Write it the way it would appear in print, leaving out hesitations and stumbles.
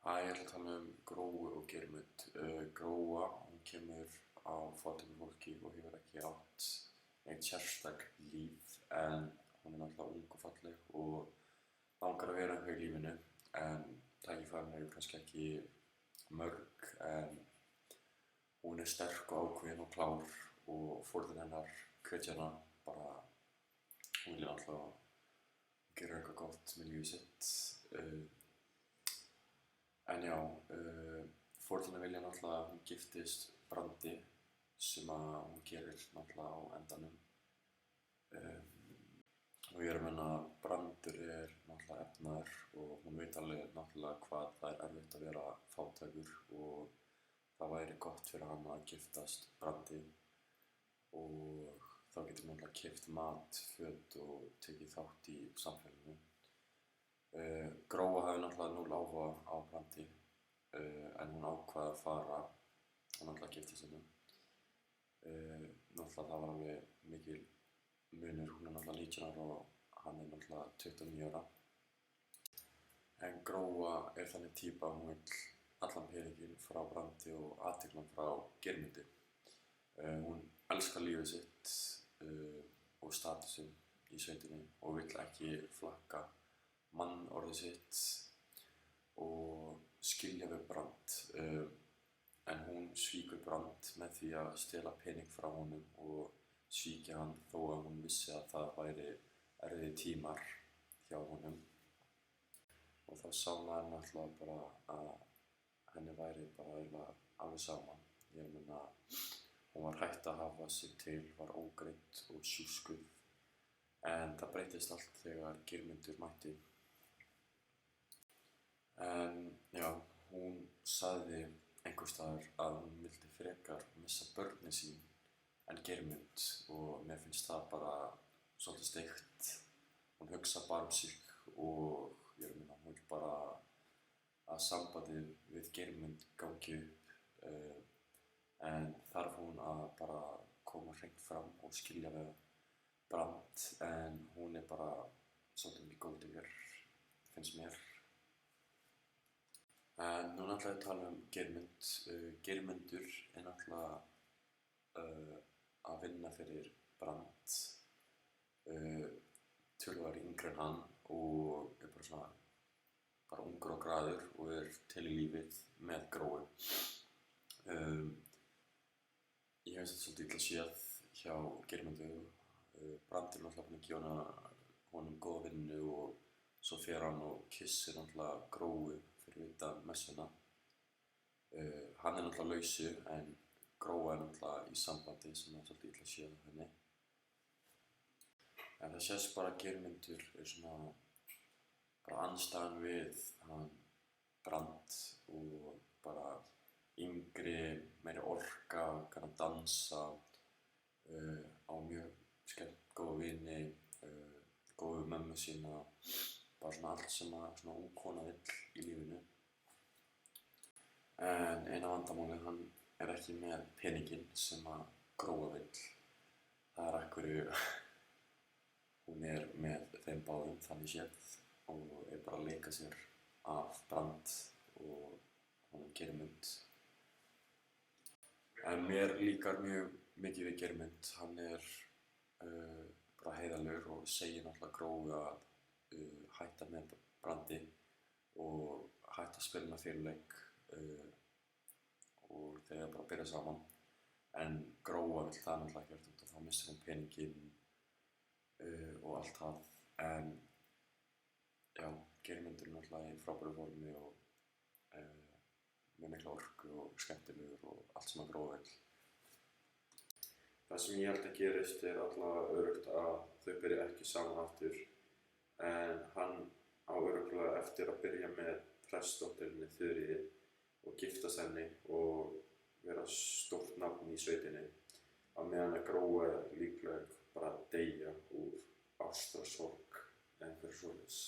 Ég ætla að tala um Gróu og Geirmund. Gróa, hún kemur á fátæku fólki og hefur ekki átt neitt sérstakt líf, en hún er náttúrulega ung og falleg og langar að vera eitthvað í lífinu, en tækifærin eru kannski ekki mörg, en hún er sterk og ákveðin og klár og foreldrar hennar hvetja hana bara, hún vilja náttúrulega gera eitthvað gott með lífið sitt. En já, foreldrar vilja náttúrulega að hún giftist Brandi sem að hún gerir náttúrulega á endanum. Og ég er að menna að Brandur er náttúrulega efnaður og hún veit alveg náttúrulega hvað það er erfitt að vera fátækur og það væri gott fyrir hann að giftast Brandi og þá getur hún náttúrulega keypt mat, föt og tekið þátt í samfélaginu. Gróa hafði náttúrulega 0 áhuga á Brandi, en hún ákvað að fara og náttúrulega giftast henni. Náttúrulega það var alveg mikil munur, hún er náttúrulega 19 ára og hann er náttúrulega 29 ára. En Gróa er þannig týpa að hún vill allan peninginn frá Brandi og athygli frá Geirmundi. Hún elskar lífið sitt og statusinn í sveitinni og vill ekki flakka mannorðið sitt og skilja við Brand, en hún svíkur Brand með því að stela pening frá honum og svíkja hann þó að hún vissi að það væri erfiðir tímar hjá honum. Og þá sá maður náttúrulega bara að henni væri bara eiginlega alveg saman. Ég meina, hún var hætt að hafa sig til, var ógreidd og sjúskuð, en það breytist allt þegar Geirmundur mætti. En já, hún sagði einhvers staðar að hún vildi frekar missa börnin sín en Geirmund og mér finnst það bara svolítið steikt. Hún hugsa bara sig og ég meina, hún vil bara að sambandið við Geirmund gangi upp, en þarf hún að bara koma hreint fram og skilja við Brand, en hún er bara svolítið mikið góðdýr, finnst mér. En nú ætla ég að tala um Geirmund. Geirmundur er náttúrulega að vinna fyrir Brand, töluvert yngri en hann og er bara svona bara ungur og græður og er til í lífið með Gróu. Ég hef þetta svolítið illa séð hjá Geirmundi. Brand er náttúrulega búinn að gefa honum góða vinnu og svo fer hann og kissir náttúrulega Gróu fyrir utan messuna. Hann er náttúrulega lausu, en Gróa er náttúrulega í sambandi sem er svolítið illa séð af henni. En það sést bara að Geirmundur er svona bara andstæðan við hann Brand og bara yngri, meiri orka, kann að dansa, á mjög góða vini, góðu mömmu sína, bara svona allt sem að svona ung kona vill í lífinu. En eina vandamálið, hann er ekki með peninginn sem að Gróa vill. Það er af hverju hún er með þeim báðum þannig séð og er bara að leika sér af Brand og honum Geirmund. En mér líkar mjög mikið við Geirmund. Hann er bara heiðarlegur og segir náttúrulega Gróu að hætta með Brandi og hætta að spila fyrirleik og þeir bara byrja saman. En Gróa vill það náttúrulega ekki út og þá missir hún peninginn og allt það. En já, Geirmundur er náttúrulega í frábæru formi og með mikla orku og skemmtilegur og allt sem að Gróa vill. Það sem ég held að gerist er allavega öruggt að þau byrja ekki saman aftur, en hann á örugglega eftir að byrja með prestdótturinni Þuríði og giftast henni og vera stórt nafn í sveitinni, á meðan að Gróa er líklega bara að deyja úr ástarsorg eða einhverju svoleiðis.